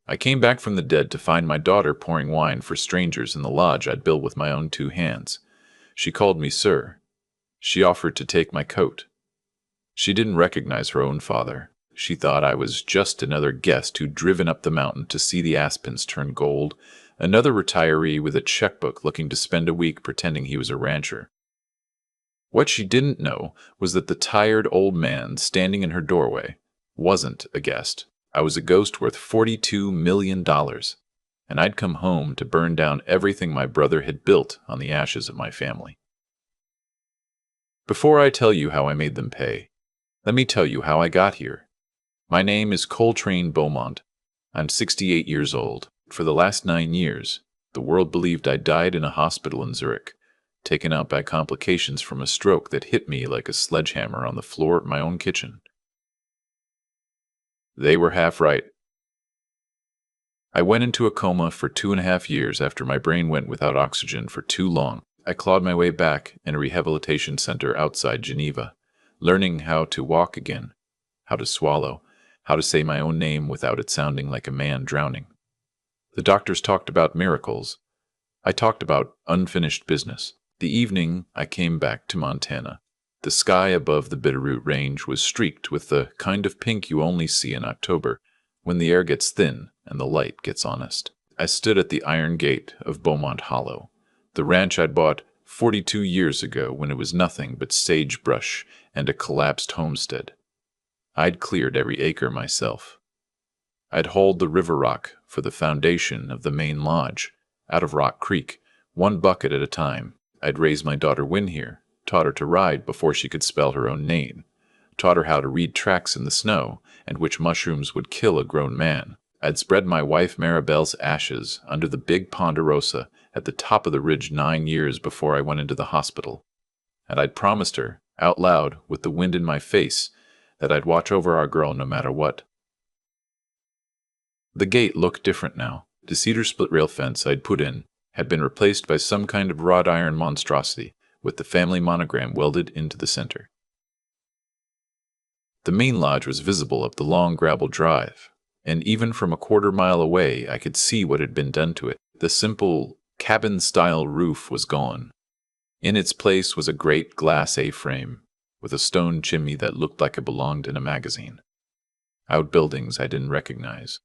I came back from the dead to find my daughter pouring wine for strangers in the lodge I'd built with my own 2 hands. She called me sir. She offered to take my coat. She didn't recognize her own father. She thought I was just another guest who'd driven up the mountain to see the aspens turn gold, another retiree with a checkbook looking to spend a week pretending he was a rancher. What she didn't know was that the tired old man standing in her doorway wasn't a guest. I was a ghost worth $42 million, and I'd come home to burn down everything my brother had built on the ashes of my family. Before I tell you how I made them pay, let me tell you how I got here. My name is Coltrane Beaumont. I'm 68 years old. For the last 9 years, the world believed I died in a hospital in Zurich, taken out by complications from a stroke that hit me like a sledgehammer on the floor of my own kitchen. They were half right. I went into a coma for 2.5 years after my brain went without oxygen for too long. I clawed my way back in a rehabilitation center outside Geneva, learning how to walk again, how to swallow, how to say my own name without it sounding like a man drowning. The doctors talked about miracles. I talked about unfinished business. The evening I came back to Montana. The sky above the Bitterroot Range was streaked with the kind of pink you only see in October, when the air gets thin and the light gets honest. I stood at the iron gate of Beaumont Hollow, the ranch I'd bought 42 years ago when it was nothing but sagebrush and a collapsed homestead. I'd cleared every acre myself. I'd hauled the river rock for the foundation of the main lodge, out of Rock Creek, 1 bucket at a time. I'd raised my daughter Wynne here, taught her to ride before she could spell her own name, taught her how to read tracks in the snow and which mushrooms would kill a grown man. I'd spread my wife Maribel's ashes under the big ponderosa at the top of the ridge 9 years before I went into the hospital. And I'd promised her, out loud, with the wind in my face, that I'd watch over our girl no matter what. The gate looked different now. The cedar split-rail fence I'd put in had been replaced by some kind of wrought iron monstrosity with the family monogram welded into the center. The main lodge was visible up the long gravel drive, and even from a 1/4 mile away I could see what had been done to it. The simple cabin-style roof was gone. In its place was a great glass A-frame with a stone chimney that looked like it belonged in a magazine. Outbuildings I didn't recognize.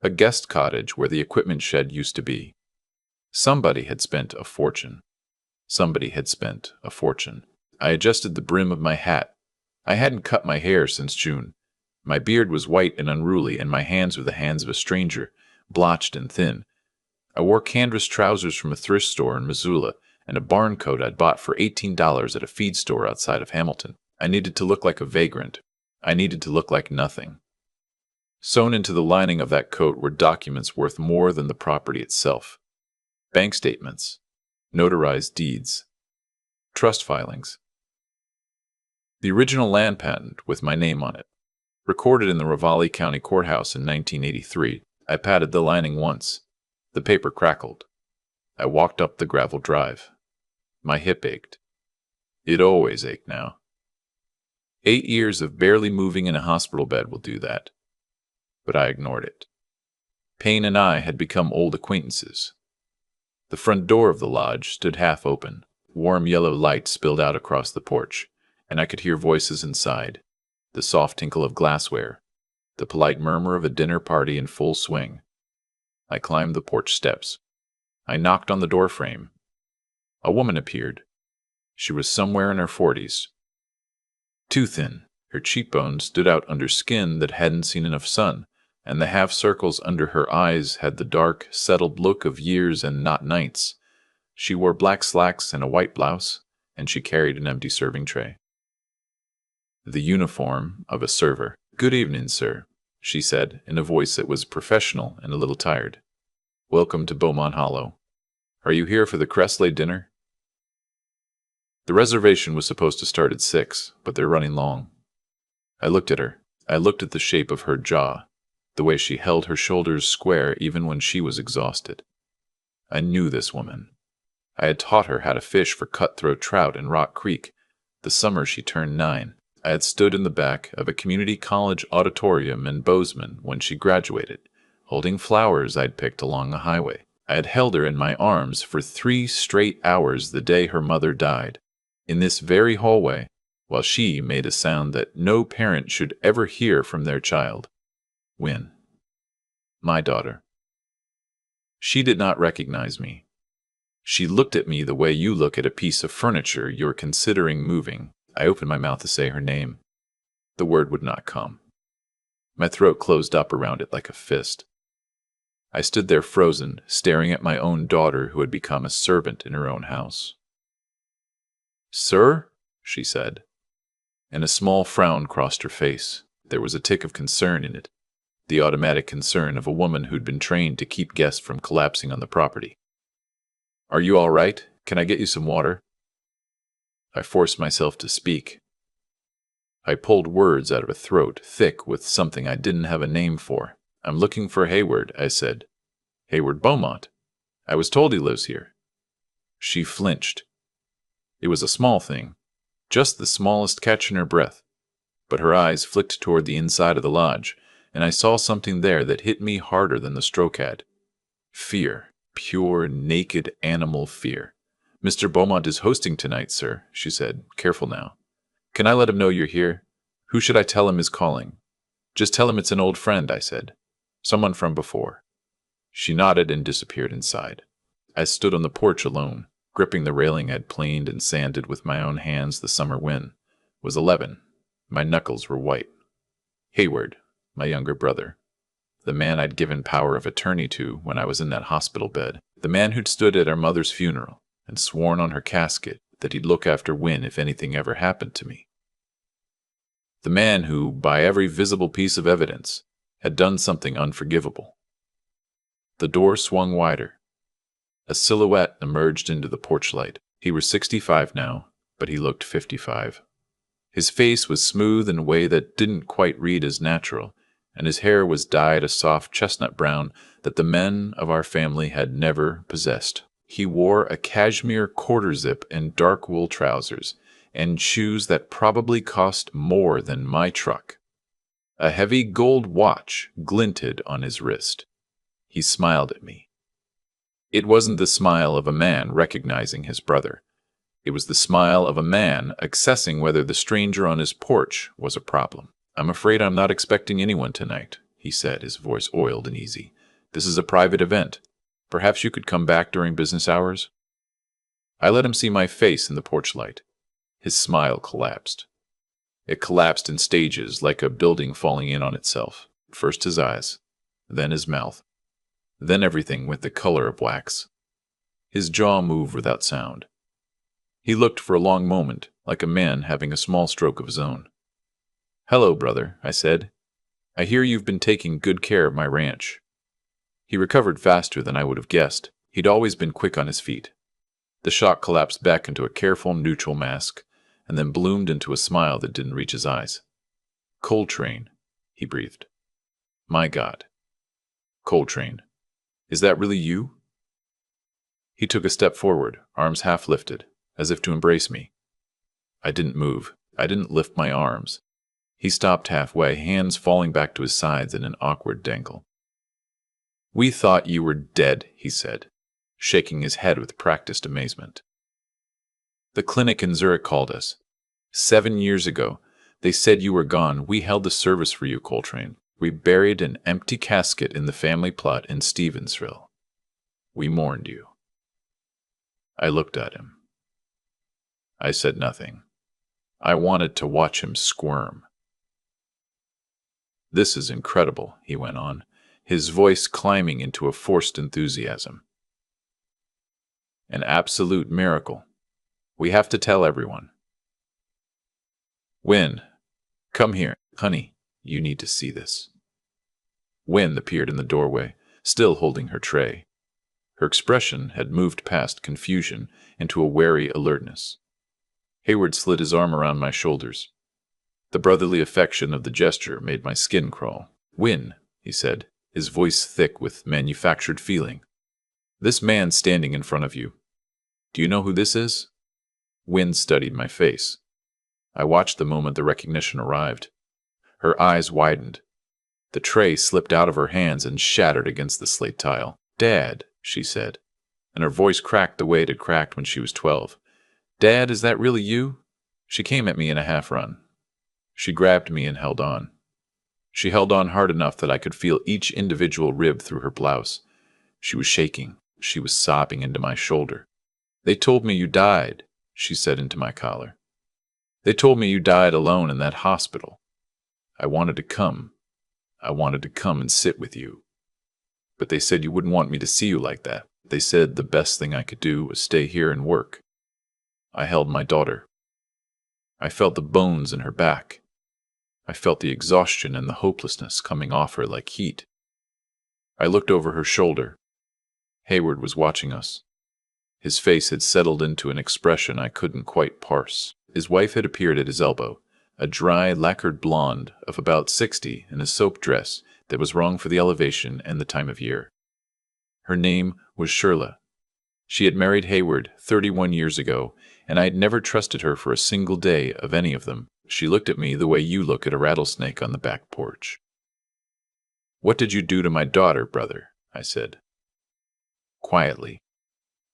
A guest cottage where the equipment shed used to be. Somebody had spent a fortune. Somebody had spent a fortune. I adjusted the brim of my hat. I hadn't cut my hair since June. My beard was white and unruly, and my hands were the hands of a stranger, blotched and thin. I wore canvas trousers from a thrift store in Missoula, and a barn coat I'd bought for $18 at a feed store outside of Hamilton. I needed to look like a vagrant. I needed to look like nothing. Sewn into the lining of that coat were documents worth more than the property itself. Bank statements, notarized deeds, trust filings. The original land patent with my name on it, recorded in the Ravalli County Courthouse in 1983. I patted the lining once. The paper crackled. I walked up the gravel drive. My hip ached. It always ached now. 8 years of barely moving in a hospital bed will do that. But I ignored it. Payne and I had become old acquaintances. The front door of the lodge stood half open. Warm yellow light spilled out across the porch, and I could hear voices inside, the soft tinkle of glassware, the polite murmur of a dinner party in full swing. I climbed the porch steps. I knocked on the door frame. A woman appeared. She was somewhere in her 40s. Too thin, her cheekbones stood out under skin that hadn't seen enough sun, and the half circles under her eyes had the dark, settled look of years and not nights. She wore black slacks and a white blouse, and she carried an empty serving tray. The uniform of a server. "Good evening, sir," she said, in a voice that was professional and a little tired. "Welcome to Beaumont Hollow. Are you here for the Cressley dinner?" The reservation was supposed to start at 6, but they're running long. I looked at her. I looked at the shape of her jaw, the way she held her shoulders square even when she was exhausted. I knew this woman. I had taught her how to fish for cutthroat trout in Rock Creek the summer she turned 9. I had stood in the back of a community college auditorium in Bozeman when she graduated, holding flowers I'd picked along the highway. I had held her in my arms for 3 straight hours the day her mother died, in this very hallway, while she made a sound that no parent should ever hear from their child. Win. My daughter. She did not recognize me. She looked at me the way you look at a piece of furniture you're considering moving. I opened my mouth to say her name. The word would not come. My throat closed up around it like a fist. I stood there frozen, staring at my own daughter who had become a servant in her own house. "Sir?" she said, and a small frown crossed her face. There was a tick of concern in it, the automatic concern of a woman who'd been trained to keep guests from collapsing on the property. "Are you all right? Can I get you some water?" I forced myself to speak. I pulled words out of a throat thick with something I didn't have a name for. "I'm looking for Hayward," I said. "Hayward Beaumont. I was told he lives here." She flinched. It was a small thing, just the smallest catch in her breath, but her eyes flicked toward the inside of the lodge, and I saw something there that hit me harder than the stroke had. Fear. Pure, naked animal fear. "Mr. Beaumont is hosting tonight, sir," she said. "Careful now. Can I let him know you're here? Who should I tell him is calling?" "Just tell him it's an old friend," I said. "Someone from before." She nodded and disappeared inside. I stood on the porch alone, gripping the railing I'd planed and sanded with my own hands the summer wind. Was 11. My knuckles were white. Hayward, my younger brother. The man I'd given power of attorney to when I was in that hospital bed. The man who'd stood at our mother's funeral and sworn on her casket that he'd look after Win if anything ever happened to me. The man who, by every visible piece of evidence, had done something unforgivable. The door swung wider. A silhouette emerged into the porch light. He was 65 now, but he looked 55. His face was smooth in a way that didn't quite read as natural, and his hair was dyed a soft chestnut brown that the men of our family had never possessed. He wore a cashmere quarter-zip and dark wool trousers, and shoes that probably cost more than my truck. A heavy gold watch glinted on his wrist. He smiled at me. It wasn't the smile of a man recognizing his brother. It was the smile of a man assessing whether the stranger on his porch was a problem. "I'm afraid I'm not expecting anyone tonight," he said, his voice oiled and easy. "This is a private event. Perhaps you could come back during business hours?" I let him see my face in the porch light. His smile collapsed. It collapsed in stages like a building falling in on itself. First his eyes, then his mouth. Then everything went the color of wax. His jaw moved without sound. He looked for a long moment, like a man having a small stroke of his own. "Hello, brother," I said. "I hear you've been taking good care of my ranch." He recovered faster than I would have guessed. He'd always been quick on his feet. The shock collapsed back into a careful, neutral mask, and then bloomed into a smile that didn't reach his eyes. "Coltrane," he breathed. "My God. Coltrane. Is that really you?" He took a step forward, arms half lifted, as if to embrace me. I didn't move. I didn't lift my arms. He stopped halfway, hands falling back to his sides in an awkward dangle. "We thought you were dead," he said, shaking his head with practiced amazement. "The clinic in Zurich called us. 7 years ago. They said you were gone. We held a service for you, Coltrane. We buried an empty casket in the family plot in Stevensville. We mourned you." I looked at him. I said nothing. I wanted to watch him squirm. "This is incredible," he went on, his voice climbing into a forced enthusiasm. "An absolute miracle. We have to tell everyone. Win, come here. Honey, you need to see this." Win appeared in the doorway, still holding her tray. Her expression had moved past confusion into a wary alertness. Hayward slid his arm around my shoulders. The brotherly affection of the gesture made my skin crawl. "Win," he said, his voice thick with manufactured feeling. "This man standing in front of you. Do you know who this is?" Win studied my face. I watched the moment the recognition arrived. Her eyes widened. The tray slipped out of her hands and shattered against the slate tile. "Dad," she said, and her voice cracked the way it had cracked when she was 12. "Dad, is that really you?" She came at me in a half-run. She grabbed me and held on. She held on hard enough that I could feel each individual rib through her blouse. She was shaking. She was sobbing into my shoulder. "They told me you died," she said into my collar. "They told me you died alone in that hospital. I wanted to come. I wanted to come and sit with you. But they said you wouldn't want me to see you like that. They said the best thing I could do was stay here and work." I held my daughter. I felt the bones in her back. I felt the exhaustion and the hopelessness coming off her like heat. I looked over her shoulder. Hayward was watching us. His face had settled into an expression I couldn't quite parse. His wife had appeared at his elbow, a dry, lacquered blonde of about 60 in a soap dress that was wrong for the elevation and the time of year. Her name was Shirla. She had married Hayward 31 years ago, and I had never trusted her for a single day of any of them. She looked at me the way you look at a rattlesnake on the back porch. "What did you do to my daughter, brother?" I said. Quietly.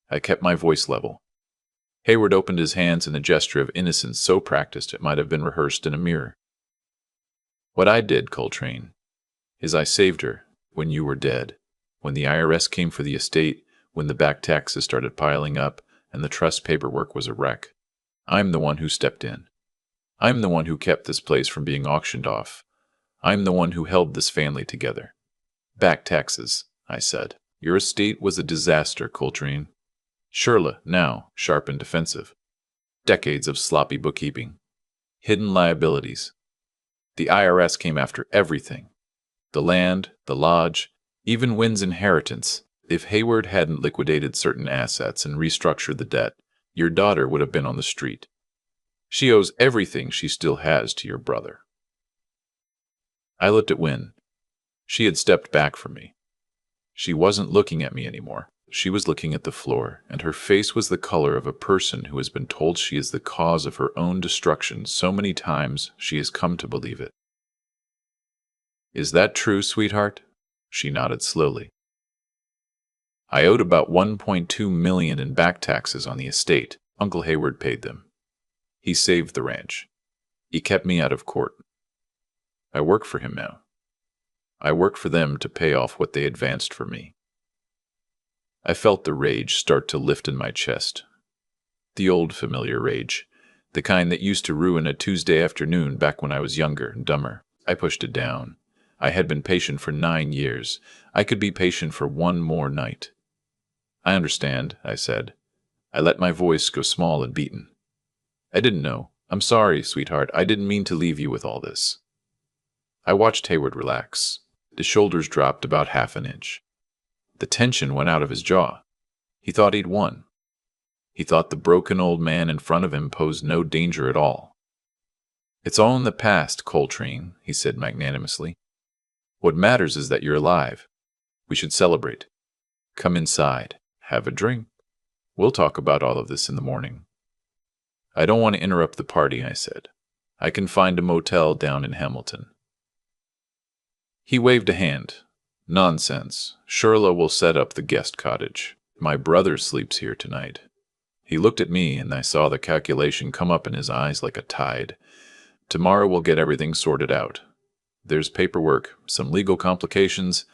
I kept my voice level. Hayward opened his hands in a gesture of innocence so practiced it might have been rehearsed in a mirror. "What I did, Coltrane, is I saved her when you were dead, when the IRS came for the estate, when the back taxes started piling up, and the trust paperwork was a wreck. I'm the one who stepped in. I'm the one who kept this place from being auctioned off. I'm the one who held this family together. Back taxes," I said. "Your estate was a disaster, Coltrane." Shirla, now, sharp and defensive. Decades of sloppy bookkeeping. Hidden liabilities. The IRS came after everything. The land, the lodge, even Wynn's inheritance. If Hayward hadn't liquidated certain assets and restructured the debt, your daughter would have been on the street. She owes everything she still has to your brother. I looked at Wynn. She had stepped back from me. She wasn't looking at me anymore. She was looking at the floor, and her face was the color of a person who has been told she is the cause of her own destruction so many times she has come to believe it. "Is that true, sweetheart?" She nodded slowly. "I owed about $1.2 million in back taxes on the estate. Uncle Hayward paid them. He saved the ranch. He kept me out of court. I work for him now. I work for them to pay off what they advanced for me." I felt the rage start to lift in my chest. The old familiar rage, the kind that used to ruin a Tuesday afternoon back when I was younger and dumber. I pushed it down. I had been patient for 9 years. I could be patient for one more night. "I understand," I said. I let my voice go small and beaten. "I didn't know. I'm sorry, sweetheart. I didn't mean to leave you with all this." I watched Hayward relax. His shoulders dropped about half an inch. The tension went out of his jaw. He thought he'd won. He thought the broken old man in front of him posed no danger at all. "It's all in the past, Coltrane," he said magnanimously. "What matters is that you're alive. We should celebrate. Come inside. Have a drink. We'll talk about all of this in the morning." "I don't want to interrupt the party," I said. "I can find a motel down in Hamilton." He waved a hand. "Nonsense. Shirla will set up the guest cottage. My brother sleeps here tonight." He looked at me, and I saw the calculation come up in his eyes like a tide. "Tomorrow we'll get everything sorted out. There's paperwork, some legal complications.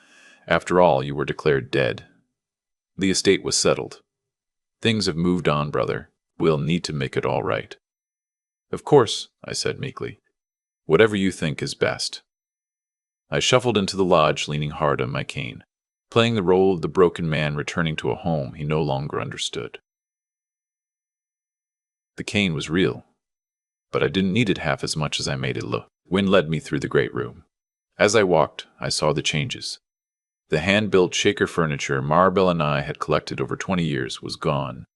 After all, you were declared dead. The estate was settled. Things have moved on, brother. We'll need to make it all right." "Of course," I said meekly. "Whatever you think is best." I shuffled into the lodge, leaning hard on my cane, playing the role of the broken man returning to a home he no longer understood. The cane was real, but I didn't need it half as much as I made it look. Wynn led me through the great room. As I walked, I saw the changes. The hand-built shaker furniture Maribel and I had collected over 20 years was gone.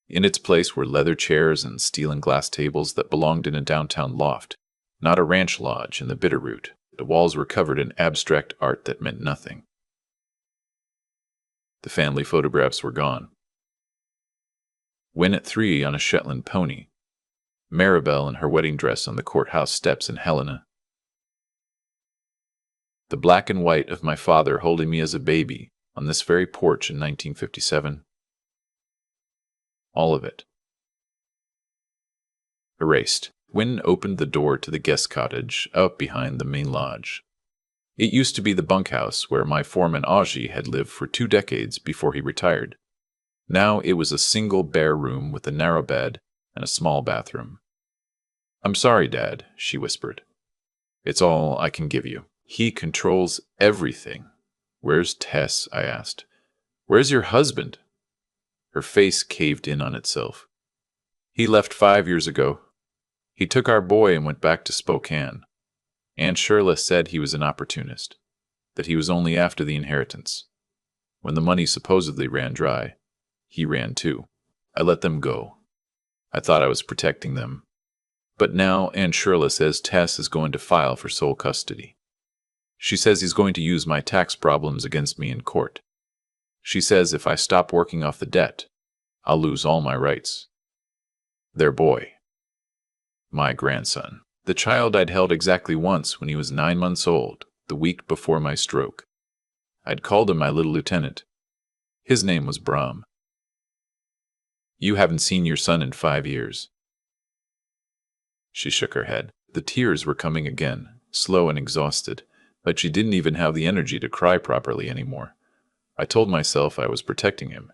In its place were leather chairs and steel and glass tables that belonged in a downtown loft, not a ranch lodge in the Bitterroot. The walls were covered in abstract art that meant nothing. The family photographs were gone. Wynn at 3 on a Shetland pony. Maribel in her wedding dress on the courthouse steps in Helena. The black and white of my father holding me as a baby on this very porch in 1957. All of it. Erased. Wynne opened the door to the guest cottage out behind the main lodge. It used to be the bunkhouse where my foreman Aji had lived for 2 decades before he retired. Now it was a single bare room with a narrow bed and a small bathroom. "I'm sorry, Dad," she whispered. "It's all I can give you. He controls everything." "Where's Tess?" I asked. "Where's your husband?" Her face caved in on itself. "He left 5 years ago. He took our boy and went back to Spokane. Aunt Shirla said he was an opportunist, that he was only after the inheritance. When the money supposedly ran dry, he ran too. I let them go. I thought I was protecting them. But now Aunt Shirla says Tess is going to file for sole custody. She says he's going to use my tax problems against me in court. She says if I stop working off the debt, I'll lose all my rights. Their boy. My grandson. The child I'd held exactly once when he was 9 months old, the week before my stroke. I'd called him my little lieutenant. His name was Brahm. "You haven't seen your son in 5 years. She shook her head. The tears were coming again, slow and exhausted, but she didn't even have the energy to cry properly anymore. I told myself I was protecting him.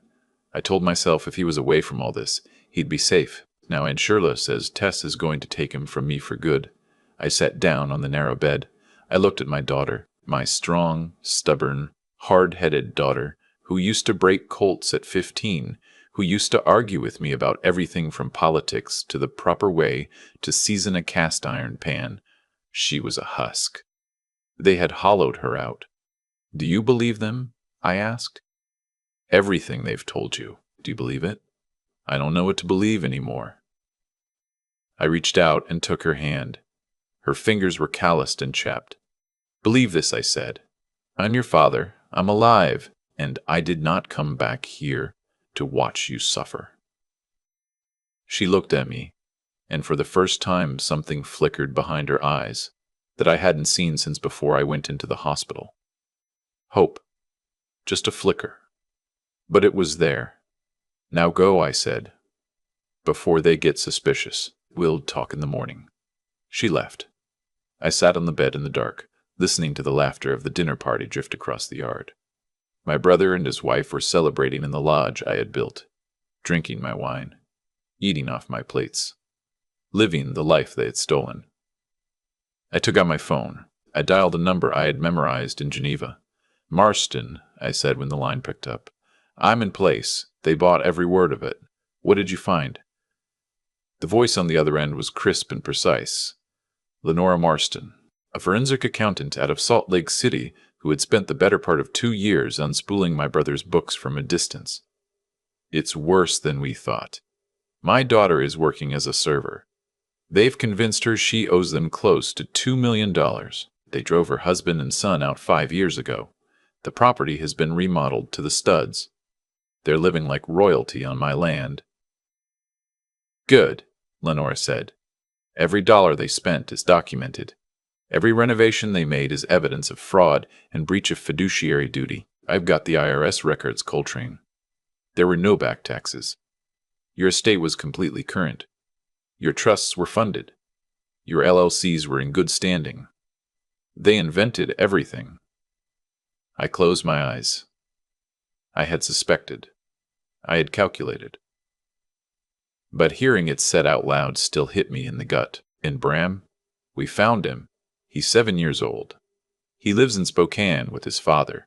I told myself if he was away from all this, he'd be safe. Now Aunt Shirla says Tess is going to take him from me for good. I sat down on the narrow bed. I looked at my daughter, my strong, stubborn, hard-headed daughter, who used to break colts at 15, who used to argue with me about everything from politics to the proper way to season a cast-iron pan. She was a husk. They had hollowed her out. "Do you believe them?" I asked. "Everything they've told you. Do you believe it?" "I don't know what to believe anymore." I reached out and took her hand. Her fingers were calloused and chapped. "Believe this," I said. "I'm your father. I'm alive, and I did not come back here to watch you suffer." She looked at me, and for the first time something flickered behind her eyes that I hadn't seen since before I went into the hospital. Hope. Just a flicker. But it was there. "Now go," I said, "before they get suspicious. We'll talk in the morning." She left. I sat on the bed in the dark, listening to the laughter of the dinner party drift across the yard. My brother and his wife were celebrating in the lodge I had built, drinking my wine, eating off my plates, living the life they had stolen. I took out my phone. I dialed a number I had memorized in Geneva. "Marston," I said when the line picked up. "I'm in place. They bought every word of it. What did you find?" The voice on the other end was crisp and precise. Lenora Marston, a forensic accountant out of Salt Lake City who had spent the better part of 2 years unspooling my brother's books from a distance. "It's worse than we thought. My daughter is working as a server. They've convinced her she owes them close to $2 million. They drove her husband and son out 5 years ago. The property has been remodeled to the studs. They're living like royalty on my land." "Good," Lenora said. "Every dollar they spent is documented. Every renovation they made is evidence of fraud and breach of fiduciary duty. I've got the IRS records, Coltrane. There were no back taxes. Your estate was completely current. Your trusts were funded. Your LLCs were in good standing. They invented everything." I closed my eyes. I had suspected. I had calculated. But hearing it said out loud still hit me in the gut. "And Bram? We found him. He's 7 years old. He lives in Spokane with his father.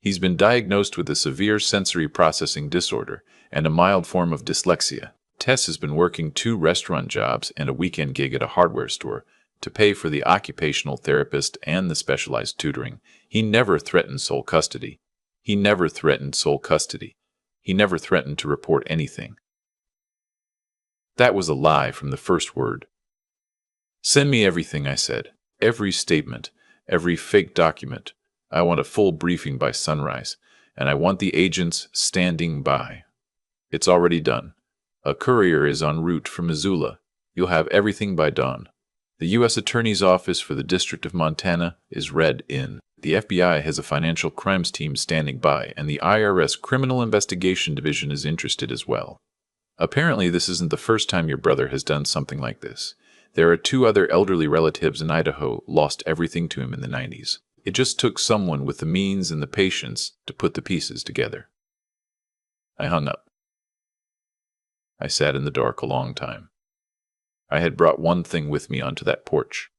He's been diagnosed with a severe sensory processing disorder and a mild form of dyslexia. Tess has been working 2 restaurant jobs and a weekend gig at a hardware store to pay for the occupational therapist and the specialized tutoring. He never threatened sole custody. He never threatened sole custody. He never threatened to report anything." That was a lie from the first word. "Send me everything," I said. "Every statement, every fake document. I want a full briefing by sunrise, and I want the agents standing by." "It's already done. A courier is en route from Missoula. You'll have everything by dawn. The U.S. Attorney's Office for the District of Montana is read in. The FBI has a financial crimes team standing by, and the IRS Criminal Investigation Division is interested as well. Apparently, this isn't the first time your brother has done something like this. There are 2 other elderly relatives in Idaho lost everything to him in the 90s. It just took someone with the means and the patience to put the pieces together. I hung up. I sat in the dark a long time. I had brought one thing with me onto that porch.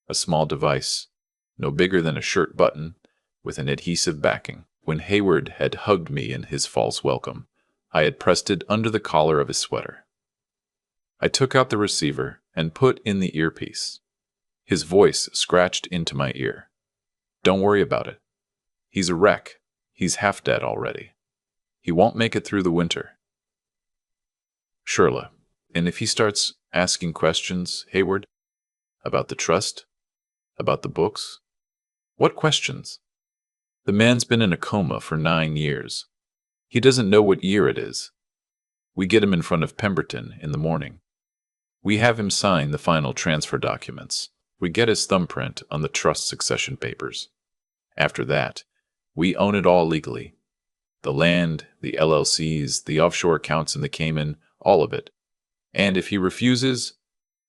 A small device, no bigger than a shirt button, with an adhesive backing. When Hayward had hugged me in his false welcome, I had pressed it under the collar of his sweater. I took out the receiver and put in the earpiece. His voice scratched into my ear. Don't worry about it. He's a wreck. He's half dead already. He won't make it through the winter. Shirla, and if he starts asking questions, Hayward, about the trust, about the books, what questions? The man's been in a coma for 9 years. He doesn't know what year it is. We get him in front of Pemberton in the morning. We have him sign the final transfer documents. We get his thumbprint on the trust succession papers. After that, we own it all legally. The land, the LLCs, the offshore accounts in the Cayman, all of it. And if he refuses,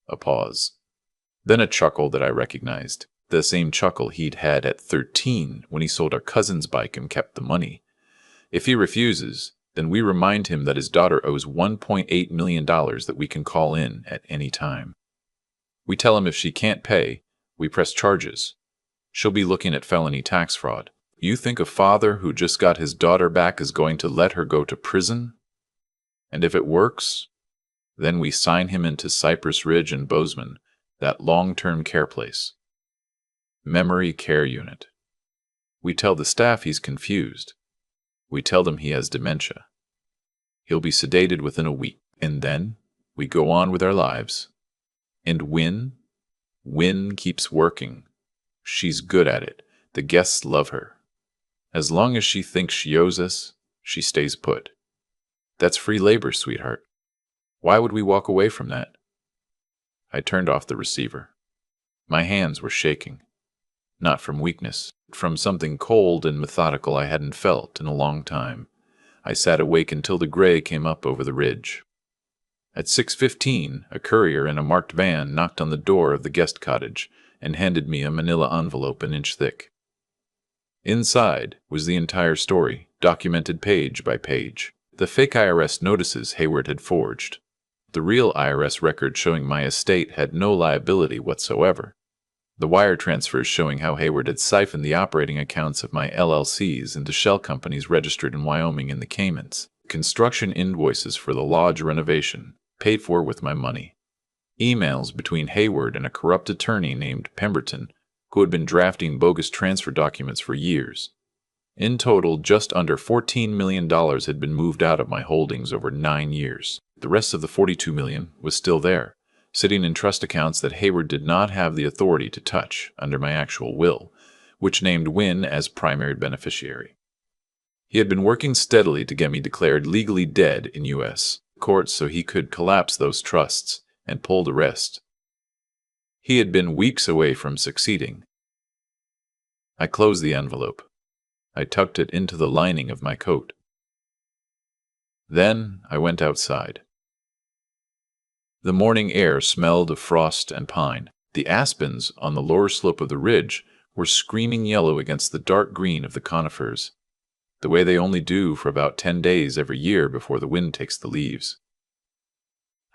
a pause. Then a chuckle that I recognized. The same chuckle he'd had at 13 when he sold our cousin's bike and kept the money. If he refuses, then we remind him that his daughter owes $1.8 million that we can call in at any time. We tell him if she can't pay, we press charges. She'll be looking at felony tax fraud. You think a father who just got his daughter back is going to let her go to prison? And if it works, then we sign him into Cypress Ridge and Bozeman, that long-term care place. Memory care unit. We tell the staff he's confused. We tell them he has dementia. He'll be sedated within a week, and then we go on with our lives. And Win keeps working. She's good at it. The guests love her. As long as she thinks she owes us, she stays put. That's free labor, sweetheart. Why would we walk away from that? I turned off the receiver. My hands were shaking. Not from weakness, but from something cold and methodical I hadn't felt in a long time. I sat awake until the gray came up over the ridge. At 6:15, a courier in a marked van knocked on the door of the guest cottage and handed me a manila envelope an inch thick. Inside was the entire story, documented page by page. The fake IRS notices Hayward had forged. The real IRS record showing my estate had no liability whatsoever. The wire transfers showing how Hayward had siphoned the operating accounts of my LLCs into shell companies registered in Wyoming and the Caymans. Construction invoices for the lodge renovation, paid for with my money. Emails between Hayward and a corrupt attorney named Pemberton, who had been drafting bogus transfer documents for years. In total, just under $14 million had been moved out of my holdings over 9 years. The rest of the $42 million was still there, sitting in trust accounts that Hayward did not have the authority to touch under my actual will, which named Wynn as primary beneficiary. He had been working steadily to get me declared legally dead in U.S. courts so he could collapse those trusts and pull the rest. He had been weeks away from succeeding. I closed the envelope. I tucked it into the lining of my coat. Then I went outside. The morning air smelled of frost and pine. The aspens on the lower slope of the ridge were screaming yellow against the dark green of the conifers, the way they only do for about 10 days every year before the wind takes the leaves.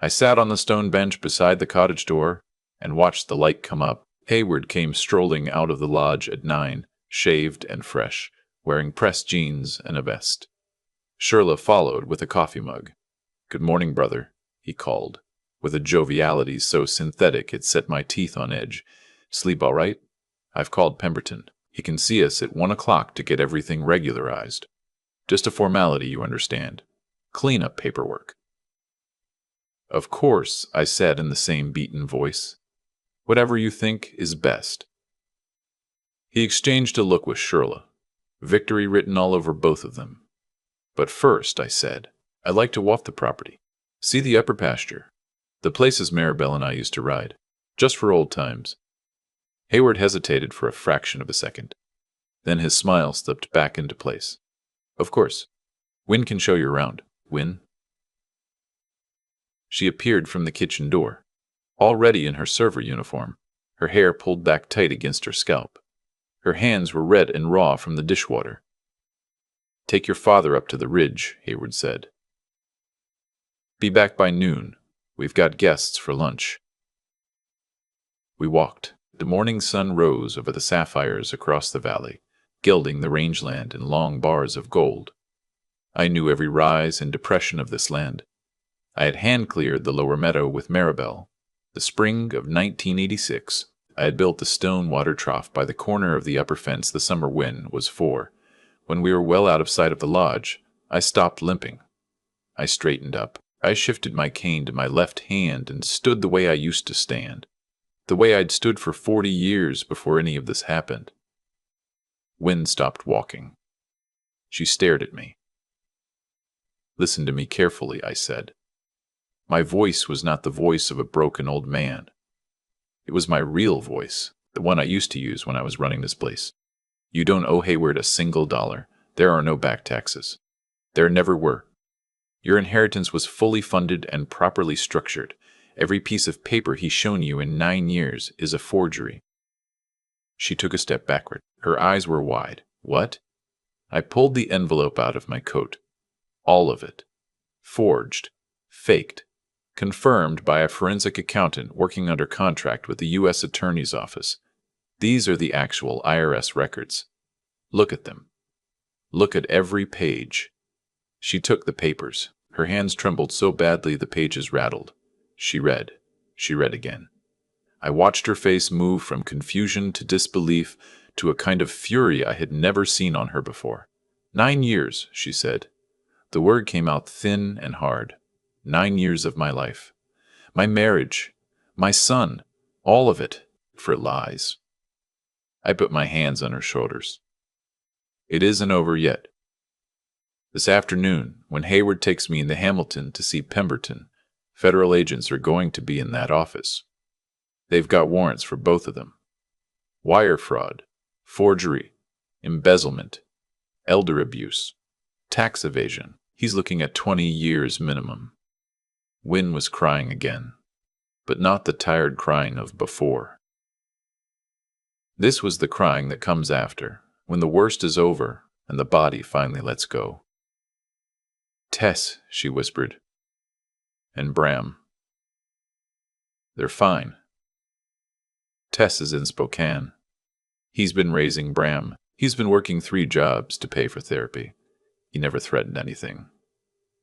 I sat on the stone bench beside the cottage door and watched the light come up. Hayward came strolling out of the lodge at 9, shaved and fresh, wearing pressed jeans and a vest. Shirla followed with a coffee mug. "Good morning, brother," he called, with a joviality so synthetic it set my teeth on edge. "Sleep all right? I've called Pemberton. He can see us at 1 o'clock to get everything regularized. Just a formality, you understand. Clean-up paperwork." "Of course," I said in the same beaten voice. "Whatever you think is best." He exchanged a look with Shirla, victory written all over both of them. "But first," I said, "I'd like to walk the property. See the upper pasture. The places Maribel and I used to ride. Just for old times." Hayward hesitated for a fraction of a second. Then his smile slipped back into place. Of course. Wynne can show you around. Wynne? She appeared from the kitchen door, already in her server uniform, her hair pulled back tight against her scalp. Her hands were red and raw from the dishwater. Take your father up to the ridge, Hayward said. Be back by noon. We've got guests for lunch. We walked. The morning sun rose over the sapphires across the valley, gilding the rangeland in long bars of gold. I knew every rise and depression of this land. I had hand-cleared the lower meadow with Maribel. The spring of 1986, I had built the stone water trough by the corner of the upper fence the summer Wynne was for. When we were well out of sight of the lodge, I stopped limping. I straightened up. I shifted my cane to my left hand and stood the way I used to stand, the way I'd stood for 40 years before any of this happened. Wynne stopped walking. She stared at me. Listen to me carefully, I said. My voice was not the voice of a broken old man. It was my real voice, the one I used to use when I was running this place. You don't owe Hayward a single dollar. There are no back taxes. There never were. Your inheritance was fully funded and properly structured. Every piece of paper he's shown you in 9 years is a forgery. She took a step backward. Her eyes were wide. What? I pulled the envelope out of my coat. All of it. Forged. Faked. Confirmed by a forensic accountant working under contract with the U.S. Attorney's Office. These are the actual IRS records. Look at them. Look at every page. She took the papers. Her hands trembled so badly the pages rattled. She read. She read again. I watched her face move from confusion to disbelief to a kind of fury I had never seen on her before. 9 years, she said. The word came out thin and hard. 9 years of my life. My marriage. My son. All of it. For lies. I put my hands on her shoulders. It isn't over yet. This afternoon, when Hayward takes me into Hamilton to see Pemberton, federal agents are going to be in that office. They've got warrants for both of them. Wire fraud, forgery, embezzlement, elder abuse, tax evasion. He's looking at 20 years minimum. Wynne was crying again, but not the tired crying of before. This was the crying that comes after, when the worst is over and the body finally lets go. Tess, she whispered. And Bram. They're fine. Tess is in Spokane. He's been raising Bram. He's been working 3 jobs to pay for therapy. He never threatened anything.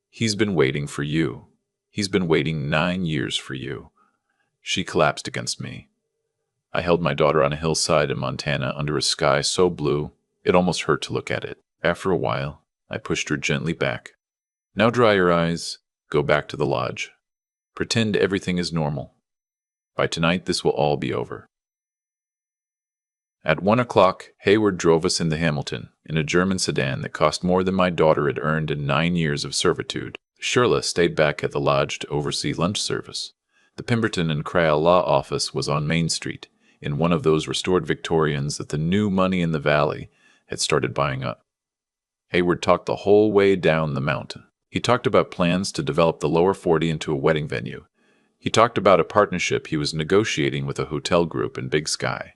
He's been waiting for you. He's been waiting 9 years for you. She collapsed against me. I held my daughter on a hillside in Montana under a sky so blue, it almost hurt to look at it. After a while, I pushed her gently back. Now dry your eyes. Go back to the lodge. Pretend everything is normal. By tonight, this will all be over. At 1 o'clock, Hayward drove us into Hamilton in a German sedan that cost more than my daughter had earned in 9 years of servitude. Shirla stayed back at the lodge to oversee lunch service. The Pemberton and Cryle Law Office was on Main Street, in one of those restored Victorians that the new money in the valley had started buying up. Hayward talked the whole way down the mountain. He talked about plans to develop the lower 40 into a wedding venue. He talked about a partnership he was negotiating with a hotel group in Big Sky.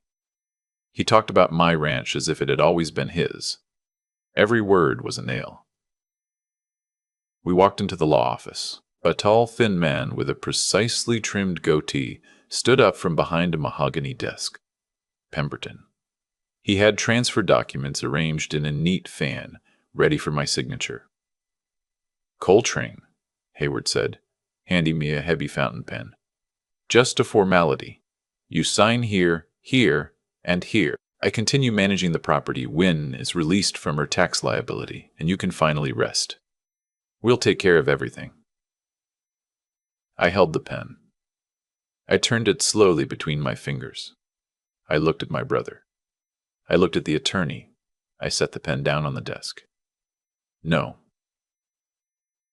He talked about my ranch as if it had always been his. Every word was a nail. We walked into the law office. A tall, thin man with a precisely trimmed goatee stood up from behind a mahogany desk. Pemberton. He had transfer documents arranged in a neat fan, ready for my signature. Coltrane, Hayward said, handing me a heavy fountain pen. Just a formality. You sign here, here, and here. I continue managing the property. Wynne is released from her tax liability, and you can finally rest. We'll take care of everything. I held the pen. I turned it slowly between my fingers. I looked at my brother. I looked at the attorney. I set the pen down on the desk. No.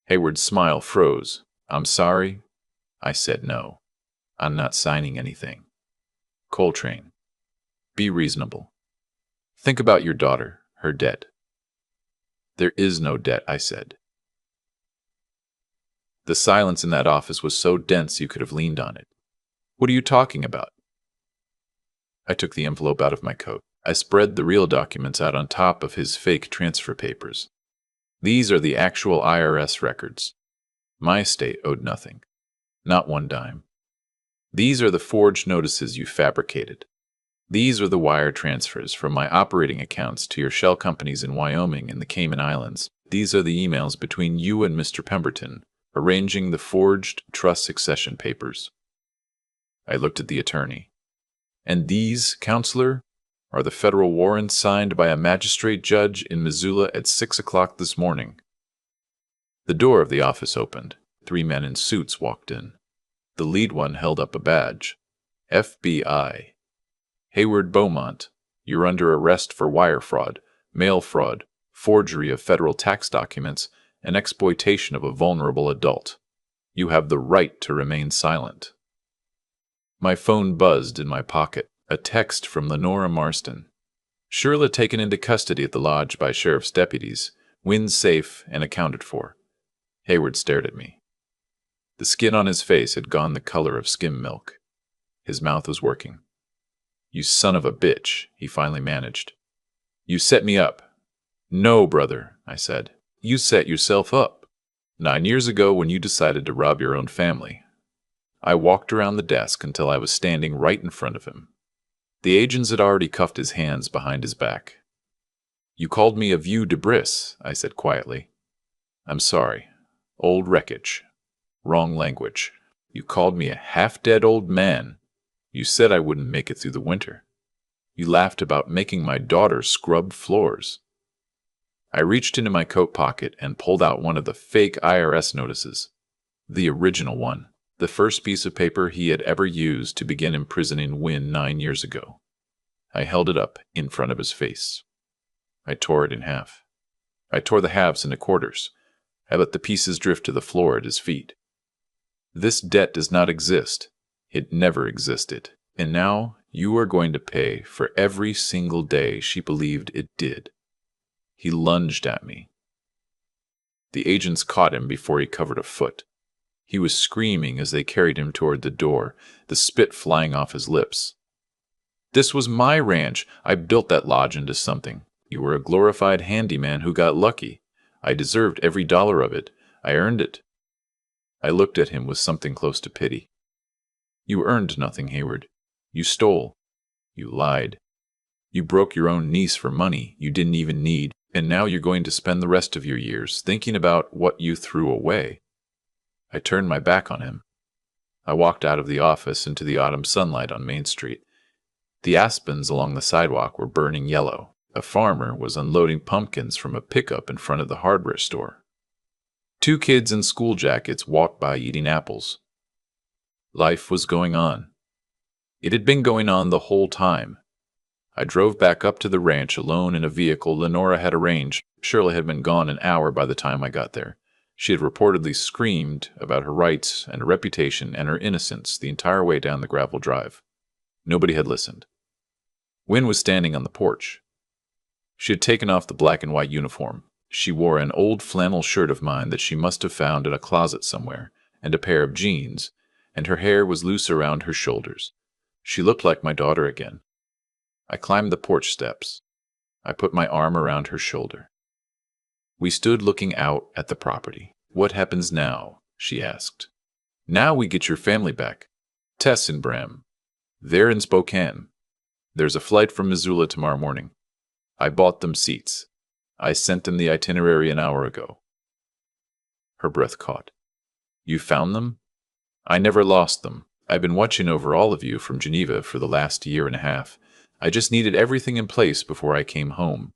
Hayward's smile froze. I'm sorry. I said no. I'm not signing anything. Coltrane. Be reasonable. Think about your daughter, her debt. There is no debt, I said. The silence in that office was so dense you could have leaned on it. What are you talking about? I took the envelope out of my coat. I spread the real documents out on top of his fake transfer papers. These are the actual IRS records. My estate owed nothing. Not one dime. These are the forged notices you fabricated. These are the wire transfers from my operating accounts to your shell companies in Wyoming and the Cayman Islands. These are the emails between you and Mr. Pemberton, arranging the forged trust succession papers. I looked at the attorney. And these, counselor, are the federal warrants signed by a magistrate judge in Missoula at 6 o'clock this morning. The door of the office opened. 3 men in suits walked in. The lead one held up a badge. FBI. Hayward Beaumont, you're under arrest for wire fraud, mail fraud, forgery of federal tax documents, and exploitation of a vulnerable adult. You have the right to remain silent. My phone buzzed in my pocket. A text from Lenora Marston. Shirla taken into custody at the lodge by sheriff's deputies. Wynn safe and accounted for. Hayward stared at me. The skin on his face had gone the color of skim milk. His mouth was working. You son of a bitch, he finally managed. You set me up. No, brother, I said. You set yourself up. 9 years ago when you decided to rob your own family. I walked around the desk until I was standing right in front of him. The agents had already cuffed his hands behind his back. You called me a vieux de bris, I said quietly. I'm sorry. Old wreckage. Wrong language. You called me a half-dead old man. You said I wouldn't make it through the winter. You laughed about making my daughter scrub floors. I reached into my coat pocket and pulled out one of the fake IRS notices. The original one. The first piece of paper he had ever used to begin imprisoning Wynn 9 years ago. I held it up in front of his face. I tore it in half. I tore the halves into quarters. I let the pieces drift to the floor at his feet. This debt does not exist. It never existed. And now you are going to pay for every single day she believed it did. He lunged at me. The agents caught him before he covered a foot. He was screaming as they carried him toward the door, the spit flying off his lips. This was my ranch. I built that lodge into something. You were a glorified handyman who got lucky. I deserved every dollar of it. I earned it. I looked at him with something close to pity. You earned nothing, Hayward. You stole. You lied. You broke your own niece for money you didn't even need, and now you're going to spend the rest of your years thinking about what you threw away. I turned my back on him. I walked out of the office into the autumn sunlight on Main Street. The aspens along the sidewalk were burning yellow. A farmer was unloading pumpkins from a pickup in front of the hardware store. 2 kids in school jackets walked by eating apples. Life was going on. It had been going on the whole time. I drove back up to the ranch alone in a vehicle Lenora had arranged. Shirley had been gone an hour by the time I got there. She had reportedly screamed about her rights and her reputation and her innocence the entire way down the gravel drive. Nobody had listened. Wynn was standing on the porch. She had taken off the black and white uniform. She wore an old flannel shirt of mine that she must have found in a closet somewhere, and a pair of jeans, and her hair was loose around her shoulders. She looked like my daughter again. I climbed the porch steps. I put my arm around her shoulder. We stood looking out at the property. What happens now? She asked. Now we get your family back. Tess and Bram. They're in Spokane. There's a flight from Missoula tomorrow morning. I bought them seats. I sent them the itinerary an hour ago. Her breath caught. You found them? I never lost them. I've been watching over all of you from Geneva for the last year and a half. I just needed everything in place before I came home.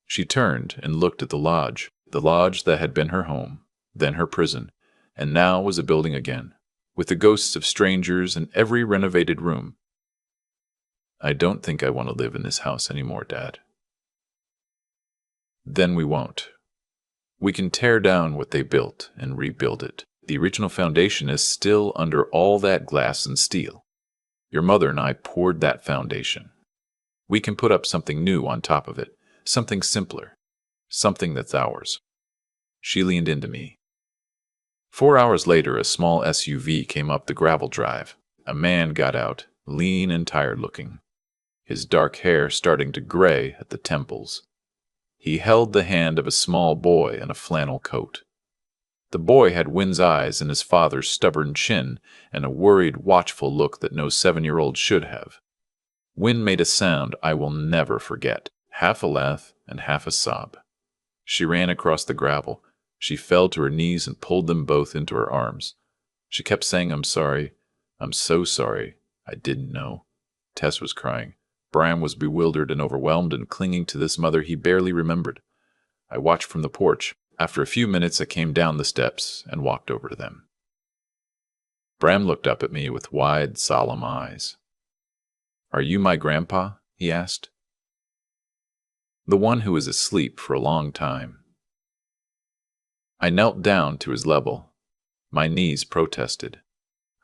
She turned and looked at the lodge that had been her home, then her prison, and now was a building again, with the ghosts of strangers in every renovated room. I don't think I want to live in this house anymore, Dad. Then we won't. We can tear down what they built and rebuild it. The original foundation is still under all that glass and steel. Your mother and I poured that foundation. We can put up something new on top of it, something simpler, something that's ours. She leaned into me. 4 hours later, a small SUV came up the gravel drive. A man got out, lean and tired looking, his dark hair starting to gray at the temples. He held the hand of a small boy in a flannel coat. The boy had Wynn's eyes and his father's stubborn chin and a worried, watchful look that no 7-year-old should have. Wynn made a sound I will never forget, half a laugh and half a sob. She ran across the gravel. She fell to her knees and pulled them both into her arms. She kept saying, "I'm sorry. I'm so sorry. I didn't know." Tess was crying. Bram was bewildered and overwhelmed and clinging to this mother he barely remembered. I watched from the porch. After a few minutes, I came down the steps and walked over to them. Bram looked up at me with wide, solemn eyes. "Are you my grandpa?" he asked. "The one who was asleep for a long time." I knelt down to his level. My knees protested.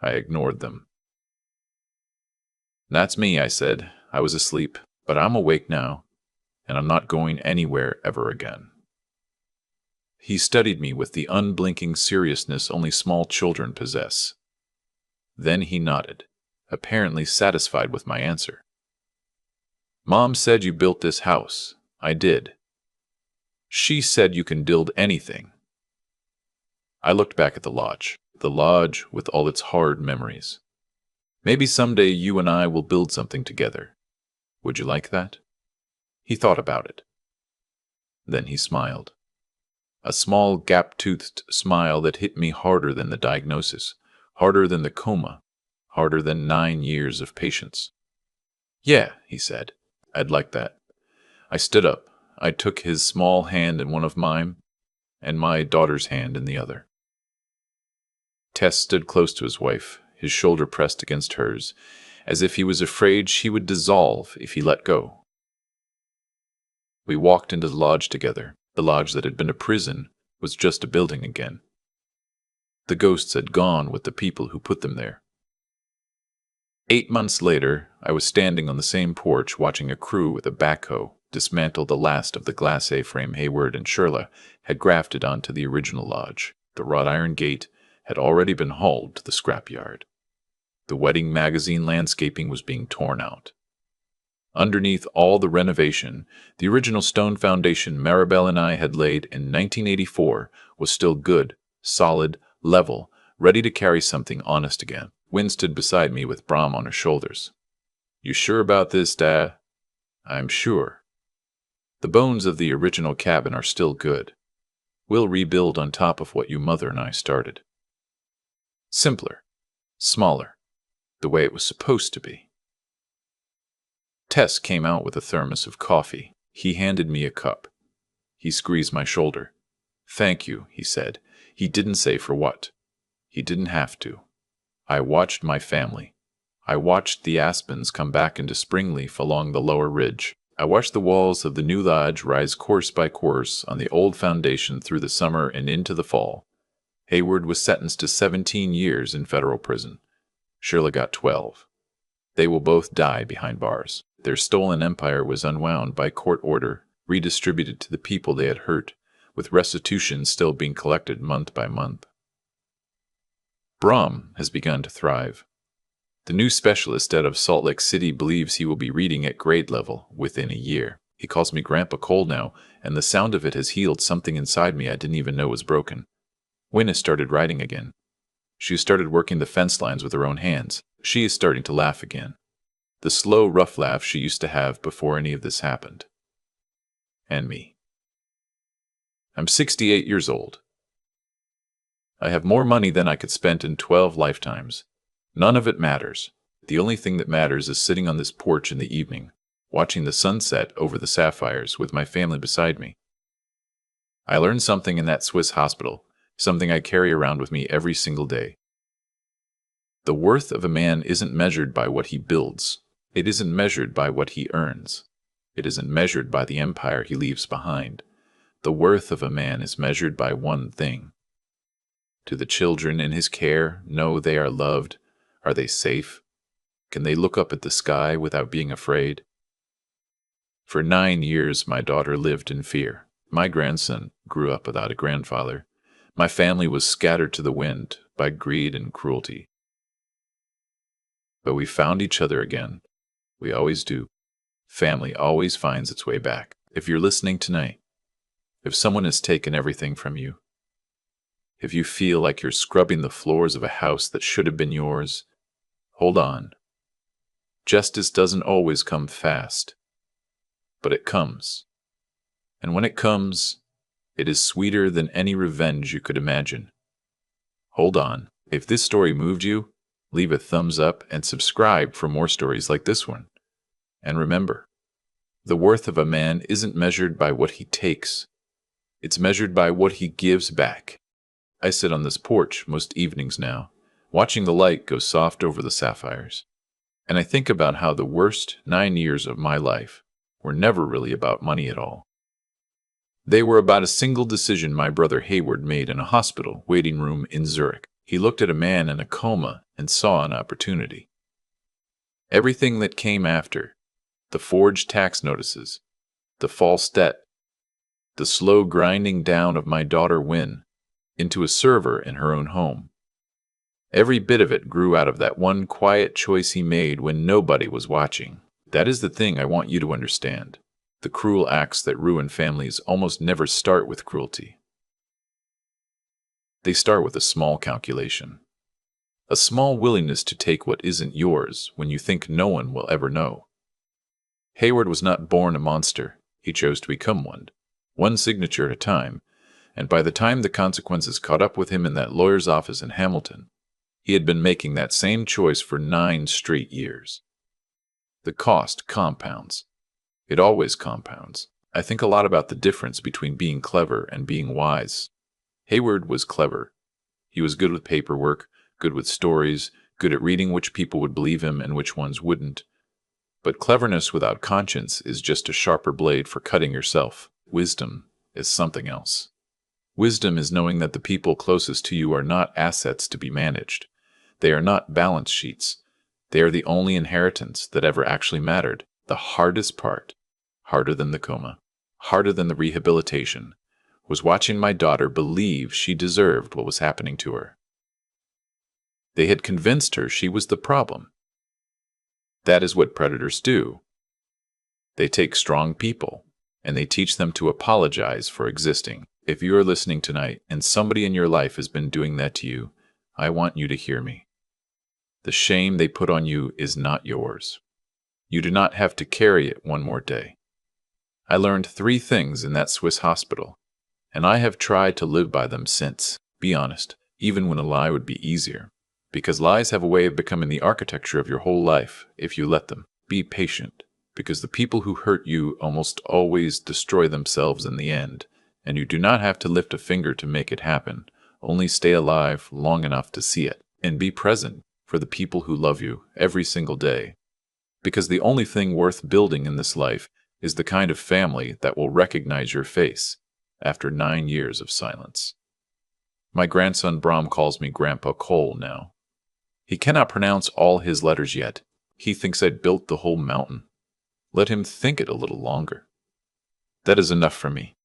I ignored them. "That's me," I said. "I was asleep, but I'm awake now, and I'm not going anywhere ever again." He studied me with the unblinking seriousness only small children possess. Then he nodded, apparently satisfied with my answer. "Mom said you built this house. I did. She said you can build anything." I looked back at the lodge with all its hard memories. "Maybe someday you and I will build something together. Would you like that?" He thought about it. Then he smiled. A small, gap-toothed smile that hit me harder than the diagnosis, harder than the coma, harder than 9 years of patience. "Yeah," he said, "I'd like that." I stood up. I took his small hand in one of mine, and my daughter's hand in the other. Tess stood close to his wife, his shoulder pressed against hers, as if he was afraid she would dissolve if he let go. We walked into the lodge together. The lodge that had been a prison was just a building again. The ghosts had gone with the people who put them there. 8 months later, I was standing on the same porch watching a crew with a backhoe dismantle the last of the glass A-frame Hayward and Shirla had grafted onto the original lodge. The wrought iron gate had already been hauled to the scrapyard. The wedding magazine landscaping was being torn out. Underneath all the renovation, the original stone foundation Maribel and I had laid in 1984 was still good, solid, level, ready to carry something honest again. Wynn stood beside me with Bram on her shoulders. "You sure about this, Dad?" "I'm sure. The bones of the original cabin are still good. We'll rebuild on top of what your mother and I started. Simpler, smaller, the way it was supposed to be." Tess came out with a thermos of coffee. He handed me a cup. He squeezed my shoulder. "Thank you," he said. He didn't say for what. He didn't have to. I watched my family. I watched the aspens come back into springleaf along the lower ridge. I watched the walls of the new lodge rise course by course on the old foundation through the summer and into the fall. Hayward was sentenced to 17 years in federal prison. Shirley got 12. They will both die behind bars. Their stolen empire was unwound by court order, redistributed to the people they had hurt, with restitution still being collected month by month. Bram has begun to thrive. The new specialist out of Salt Lake City believes he will be reading at grade level within a year. He calls me Grandpa Cole now, and the sound of it has healed something inside me I didn't even know was broken. Wynn has started writing again. She has started working the fence lines with her own hands. She is starting to laugh again. The slow, rough laugh she used to have before any of this happened. And me. I'm 68 years old. I have more money than I could spend in 12 lifetimes. None of it matters. The only thing that matters is sitting on this porch in the evening, watching the sunset over the sapphires with my family beside me. I learned something in that Swiss hospital, something I carry around with me every single day. The worth of a man isn't measured by what he builds. It isn't measured by what he earns. It isn't measured by the empire he leaves behind. The worth of a man is measured by one thing. Do the children in his care know they are loved? Are they safe? Can they look up at the sky without being afraid? For 9 years, my daughter lived in fear. My grandson grew up without a grandfather. My family was scattered to the wind by greed and cruelty. But we found each other again. We always do. Family always finds its way back. If you're listening tonight, if someone has taken everything from you, if you feel like you're scrubbing the floors of a house that should have been yours, hold on. Justice doesn't always come fast, but it comes. And when it comes, it is sweeter than any revenge you could imagine. Hold on. If this story moved you, leave a thumbs up and subscribe for more stories like this one. And remember, the worth of a man isn't measured by what he takes. It's measured by what he gives back. I sit on this porch most evenings now, watching the light go soft over the sapphires. And I think about how the worst 9 years of my life were never really about money at all. They were about a single decision my brother Hayward made in a hospital waiting room in Zurich. He looked at a man in a coma and saw an opportunity. Everything that came after, the forged tax notices, the false debt, the slow grinding down of my daughter Wynne into a server in her own home. Every bit of it grew out of that one quiet choice he made when nobody was watching. That is the thing I want you to understand. The cruel acts that ruin families almost never start with cruelty. They start with a small calculation. A small willingness to take what isn't yours when you think no one will ever know. Hayward was not born a monster. He chose to become one signature at a time, and by the time the consequences caught up with him in that lawyer's office in Hamilton, he had been making that same choice for 9 straight years. The cost compounds. It always compounds. I think a lot about the difference between being clever and being wise. Hayward was clever. He was good with paperwork, good with stories, good at reading which people would believe him and which ones wouldn't. But cleverness without conscience is just a sharper blade for cutting yourself. Wisdom is something else. Wisdom is knowing that the people closest to you are not assets to be managed. They are not balance sheets. They are the only inheritance that ever actually mattered. The hardest part, harder than the coma, harder than the rehabilitation, was watching my daughter believe she deserved what was happening to her. They had convinced her she was the problem. That is what predators do. They take strong people, and they teach them to apologize for existing. If you are listening tonight and somebody in your life has been doing that to you, I want you to hear me. The shame they put on you is not yours. You do not have to carry it one more day. I learned 3 things in that Swiss hospital, and I have tried to live by them since. Be honest, even when a lie would be easier. Because lies have a way of becoming the architecture of your whole life if you let them. Be patient, because the people who hurt you almost always destroy themselves in the end, and you do not have to lift a finger to make it happen. Only stay alive long enough to see it, and be present for the people who love you every single day. Because the only thing worth building in this life is the kind of family that will recognize your face after 9 years of silence. My grandson Bram calls me Grandpa Cole now. He cannot pronounce all his letters yet. He thinks I built the whole mountain. Let him think it a little longer. That is enough for me.